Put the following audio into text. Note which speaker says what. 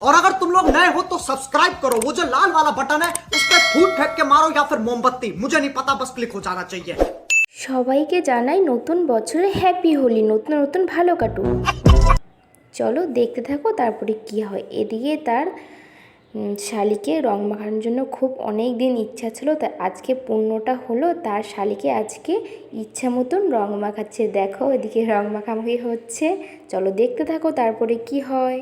Speaker 1: और अगर तुम लोग नए हो तो सब्सक्राइब करो, वो जो लाल वाला बटन है उस पर फूट फेंक के मारो या फिर मोमबत्ती, मुझे नहीं पता, बस क्लिक हो जाना चाहिए।
Speaker 2: সবাইকে জানাই নতুন বছরে হ্যাপি হোলি, নতুন নতুন ভালো কাটুক। চলো দেখতে থাকো তারপরে কি হয়। এদিকে তার শালিকে রং মাখানোর জন্য খুব অনেক দিন ইচ্ছা ছিল, তাই আজকে পূর্ণটা হলো। তার শালিকে আজকে ইচ্ছা মতন রং মাখাচ্ছে। দেখো এদিকে রং মাখামাখি হচ্ছে, চলো দেখতে থাকো তারপরে কি হয়।